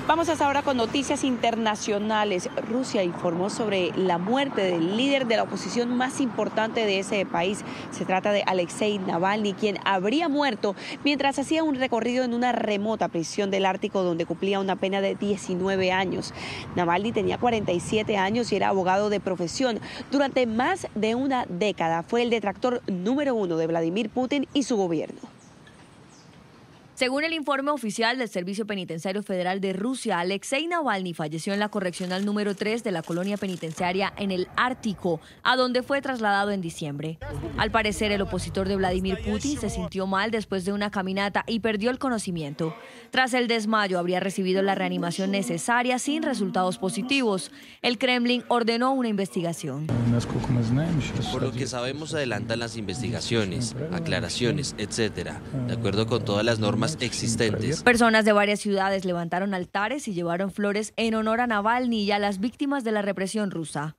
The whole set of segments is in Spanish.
Vamos hasta ahora con noticias internacionales. Rusia informó sobre la muerte del líder de la oposición más importante de ese país. Se trata de Alexei Navalny, quien habría muerto mientras hacía un recorrido en una remota prisión del Ártico donde cumplía una pena de 19 años. Navalny tenía 47 años y era abogado de profesión. Durante más de una década fue el detractor número 1 de Vladimir Putin y su gobierno. Según el informe oficial del Servicio Penitenciario Federal de Rusia, Alexei Navalny falleció en la correccional número 3 de la colonia penitenciaria en el Ártico, a donde fue trasladado en diciembre. Al parecer, el opositor de Vladimir Putin se sintió mal después de una caminata y perdió el conocimiento. Tras el desmayo, habría recibido la reanimación necesaria sin resultados positivos. El Kremlin ordenó una investigación. Por lo que sabemos, adelantan las investigaciones, aclaraciones, etcétera, de acuerdo con todas las normas existentes. Personas de varias ciudades levantaron altares y llevaron flores en honor a Navalny y a las víctimas de la represión rusa.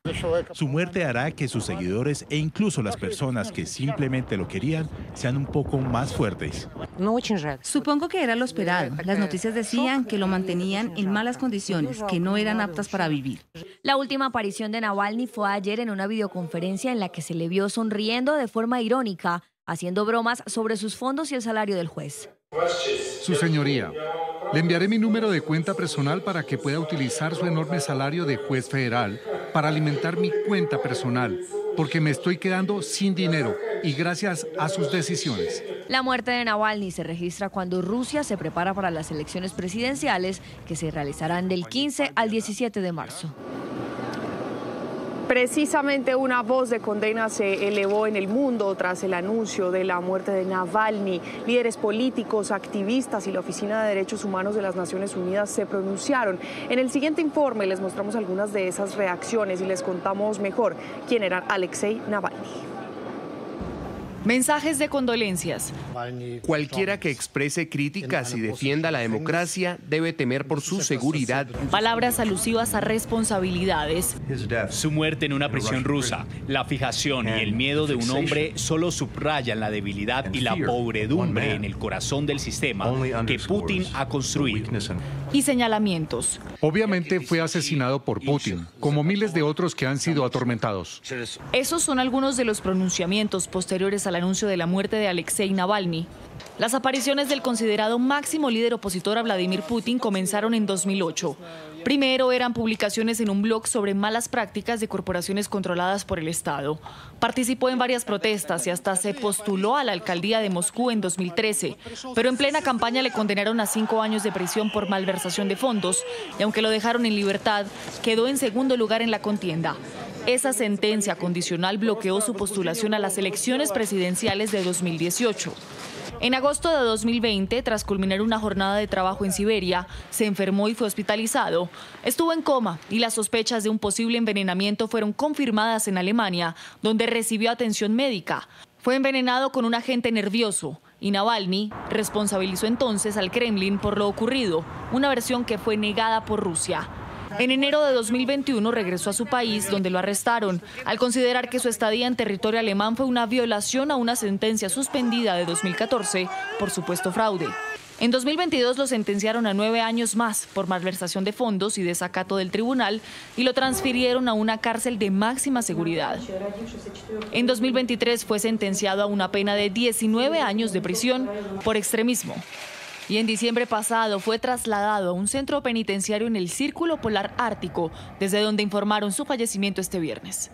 Su muerte hará que sus seguidores e incluso las personas que simplemente lo querían sean un poco más fuertes. Supongo que era lo esperado. Las noticias decían que lo mantenían en malas condiciones, que no eran aptas para vivir. La última aparición de Navalny fue ayer en una videoconferencia en la que se le vio sonriendo de forma irónica, haciendo bromas sobre sus fondos y el salario del juez. Su señoría, le enviaré mi número de cuenta personal para que pueda utilizar su enorme salario de juez federal para alimentar mi cuenta personal, porque me estoy quedando sin dinero y gracias a sus decisiones. La muerte de Navalny se registra cuando Rusia se prepara para las elecciones presidenciales que se realizarán del 15 al 17 de marzo. Precisamente una voz de condena se elevó en el mundo tras el anuncio de la muerte de Navalny. Líderes políticos, activistas y la Oficina de Derechos Humanos de las Naciones Unidas se pronunciaron. En el siguiente informe les mostramos algunas de esas reacciones y les contamos mejor quién era Alexei Navalny. Mensajes de condolencias. Cualquiera que exprese críticas y defienda la democracia debe temer por su seguridad. Palabras alusivas a responsabilidades. Su muerte en una prisión rusa, la fijación y el miedo de un hombre solo subrayan la debilidad y la podredumbre en el corazón del sistema que Putin ha construido. Y señalamientos. Obviamente fue asesinado por Putin, como miles de otros que han sido atormentados. Esos son algunos de los pronunciamientos posteriores al anuncio de la muerte de Alexei Navalny. Las apariciones del considerado máximo líder opositor a Vladimir Putin comenzaron en 2008. Primero eran publicaciones en un blog sobre malas prácticas de corporaciones controladas por el Estado. Participó en varias protestas y hasta se postuló a la alcaldía de Moscú en 2013. Pero en plena campaña le condenaron a 5 años de prisión por malversación de fondos y aunque lo dejaron en libertad, quedó en segundo lugar en la contienda. Esa sentencia condicional bloqueó su postulación a las elecciones presidenciales de 2018. En agosto de 2020, tras culminar una jornada de trabajo en Siberia, se enfermó y fue hospitalizado. Estuvo en coma y las sospechas de un posible envenenamiento fueron confirmadas en Alemania, donde recibió atención médica. Fue envenenado con un agente nervioso y Navalny responsabilizó entonces al Kremlin por lo ocurrido, una versión que fue negada por Rusia. En enero de 2021 regresó a su país, donde lo arrestaron, al considerar que su estadía en territorio alemán fue una violación a una sentencia suspendida de 2014 por supuesto fraude. En 2022 lo sentenciaron a 9 años más por malversación de fondos y desacato del tribunal y lo transfirieron a una cárcel de máxima seguridad. En 2023 fue sentenciado a una pena de 19 años de prisión por extremismo. Y en diciembre pasado fue trasladado a un centro penitenciario en el Círculo Polar Ártico, desde donde informaron su fallecimiento este viernes.